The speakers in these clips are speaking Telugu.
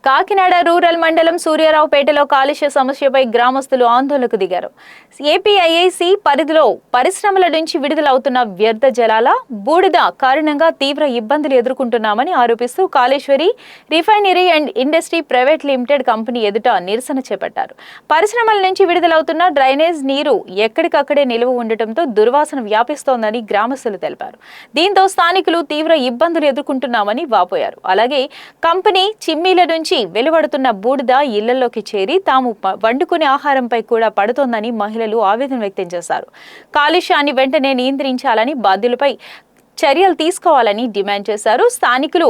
కాకినాడ రూరల్ మండలం సూర్యారావుపేటలో కాలుష్య సమస్యపై గ్రామస్తులు ఆందోళనకు దిగారు. ఏపీఐఐసి పరిధిలో పరిశ్రమల నుంచి విడుదలవుతున్న వ్యర్థ జలాల, బూడిద కారణంగా తీవ్ర ఇబ్బందులు ఎదుర్కొంటున్నామని ఆరోపిస్తూ Kaleshwari refinery and industry private limited company ఎదుట నిరసన చేపట్టారు. పరిశ్రమల నుంచి విడుదలవుతున్న డ్రైనేజ్ నీరు ఎక్కడికక్కడే నిలువ ఉండటంతో దుర్వాసన వ్యాపిస్తోందని గ్రామస్తులు తెలిపారు. దీంతో స్థానికులు తీవ్ర ఇబ్బందులు ఎదుర్కొంటున్నామని వాపోయారు. అలాగే కంపెనీ చిమ్మీల నుంచి వెలువడుతున్న బూడిద ఇళ్లలోకి చేరి తాము వండుకునే ఆహారంపై కూడా పడుతోందని మహిళలు ఆవేదన వ్యక్తం చేశారు. కాలుష్యాన్ని వెంటనే నియంత్రించాలని, బాధ్యులపై చర్యలు తీసుకోవాలని డిమాండ్ చేశారు. స్థానికులు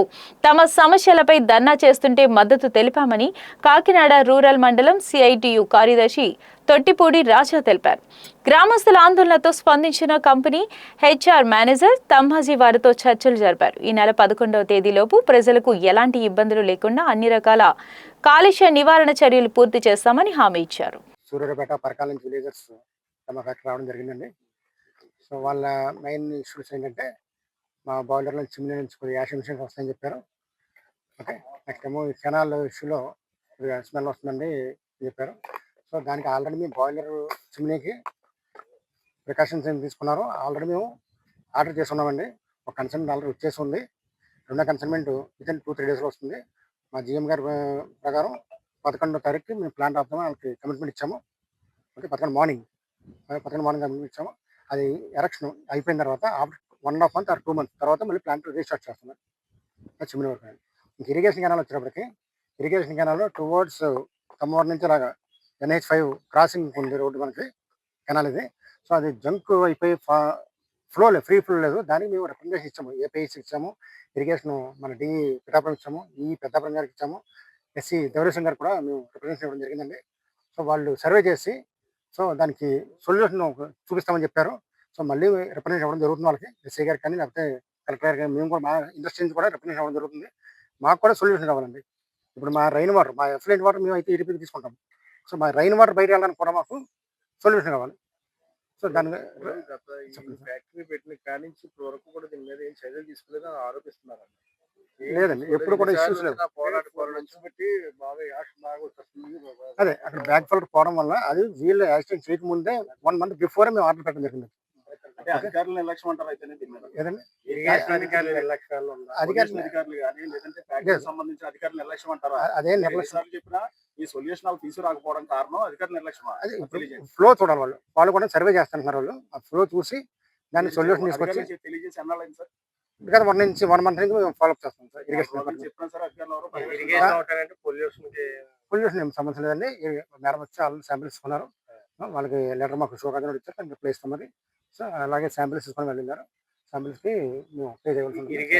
తమ సమస్యలపై ధర్నా చేస్తుంటే మద్దతు తెలిపామని కాకినాడ రూరల్ మండలం సిఐటియు కార్యదర్శి తొట్టిపూడి రాజా తెలిపారు. గ్రామస్తుల ఆందోళనతో స్పందించిన కంపెనీ హెచ్ఆర్ మేనేజర్ తమ్మాజీ వారితో చర్చలు జరిపారు. ఈ నెల 11వ తేదీలోపు ప్రజలకు ఎలాంటి ఇబ్బందులు లేకుండా అన్ని రకాల కాలుష్య నివారణ చర్యలు పూర్తి చేస్తామని హామీ ఇచ్చారు. సూర్యారావుపేట పరకాల నుంచి విలేజర్స్ తమ ఫ్యాక్టరీ రావడం జరిగిందండి. సో వాళ్ళ మెయిన్ ఇష్యూస్ ఏంటంటే మా బాయిలర్లో చిమ్నీ నుంచి కొద్దిగా యాష్ ఎమిషన్స్ వస్తాయని చెప్పారు. ఓకే, నెక్స్ట్ ఏమో ఈ కెనాల్ ఇష్యూలో కొద్దిగా స్మెల్ వస్తుందండి చెప్పారు. సో దానికి ఆల్రెడీ మేము బాయిలర్ చిమ్నీకి ప్రికాషన్స్ ఏం తీసుకున్నారో ఆల్రెడీ మేము ఆర్డర్ చేసి ఉన్నామండి. ఒక కన్సైన్మెంట్ ఆల్రెడీ వచ్చేసి ఉంది. రెండో కన్సైన్మెంట్ వితిన్ 2-3 డేస్లో వస్తుంది. మా జిఎం గారి ప్రకారం 11వ తారీఖుకి మేము ప్లాంట్ ఆపుతాము, వాళ్ళకి కమిట్మెంట్ ఇచ్చాము. ఓకే, 11 మార్నింగ్ కమిట్మెంట్ ఇచ్చాము. అది ఎరక్షన్ అయిపోయిన తర్వాత ఆఫ్టర్ 1.5 month or 2 months తర్వాత మళ్ళీ ప్లాంట్ రీస్టార్ట్ చేస్తున్నాం చిమ్నీ వరకు. ఇంక ఇరిగేషన్ కెనాల్ వచ్చేటప్పటికి ఇరిగేషన్ కెనాల్ టువర్డ్స్ కమ్మవారి నుంచి అలాగా NH5 క్రాసింగ్ ఉంది రోడ్డు మనకి కెనాల్ ఇది. సో అది జంక్ అయిపోయి ఫ్లో లేదు, ఫ్రీ ఫ్లో లేదు. దానికి మేము రికమెండేషన్ ఇచ్చాము, ఏపీఐసి ఇచ్చాము, ఇరిగేషన్ మన డి పిఠాపురం ఇచ్చాము, ఈ పెద్దాపురం గారికి ఇచ్చాము, ఎస్సీ దేవరేశం గారికి కూడా మేము రిప్రజెంటేషన్ ఇవ్వడం జరిగిందండి. సో వాళ్ళు సర్వే చేసి సో దానికి సొల్యూషన్ చూపిస్తామని చెప్పారు. సో మళ్ళీ రిప్రజెంటేషన్ ఇవ్వడం జరుగుతుంది వాళ్ళకి, ఎస్సీ గారికి కానీ లేకపోతే కలెక్టర్ గారికి కానీ. మేము కూడా మా ఇండస్ట్రీ నుంచి కూడా రిప్రజెంటేషన్ ఇవ్వడం జరుగుతుంది. మాకు కూడా సొల్యూషన్ కావాలండి. ఇప్పుడు మా రైన్ వాటర్, మా ఎఫ్లెంట్ వాటర్ మేము అయితే ఈడీపీకి తీసుకుంటాం. సో మా రైన్ వాటర్ బయట వెళ్ళడానికి కూడా మాకు సొల్యూషన్ కావాలి. సో దాని ఫ్యాక్టరీ పెట్టిన కాడి నుంచి ఇప్పుడు వరకు కూడా దీని మీద ఏం చర్యలు తీసుకోలేదని ఆరోపిస్తున్నారు. లేదండి, ఎప్పుడు కూడా ఇష్యూస్ లేదు. అదే అక్కడ బ్యాక్ ఫిల్టర్ పోవడం వల్ల అది వీళ్ళు యాక్సిడెంట్ చేయకముందే 1 month బిఫోర్ మేము ఆర్డర్ పెట్టడం జరిగింది. అధికారుల నిర్లక్ష్యం అంటారు అయితే ఏదండి, సంబంధించిన అధికారుల నిర్లక్ష్యం అంటారా? అదే నిర్లక్ష్యం చెప్పినా ఈ సొల్యూషన్ తీసుకురాకపోవడం కారణం అధికారుల నిర్లక్ష్యం. ఫ్లో చూడాలి, వాళ్ళు కూడా సర్వే చేస్తున్నారు. వాళ్ళు ఆ ఫ్లో చూసి దాన్ని సొల్యూషన్ తీసుకొచ్చి తెలియజేసి అన్నాడు సార్. ఇంకా 1 month నుంచి మేము ఫాలోఅప్ చేస్తాం సార్. పొల్యూషన్ ఏం సమస్య లేదండి. మేడం వచ్చి వాళ్ళు శాంపిల్స్ ఇస్తున్నారు. వాళ్ళకి లెటర్ మాకు షో కాదని ఇచ్చారు, రిప్లై ఇస్తాం. మరి సో అలాగే శాంపిల్స్ తీసుకొని వెళ్ళినారు. శాంపిల్స్కి మేము పే చేయవలసి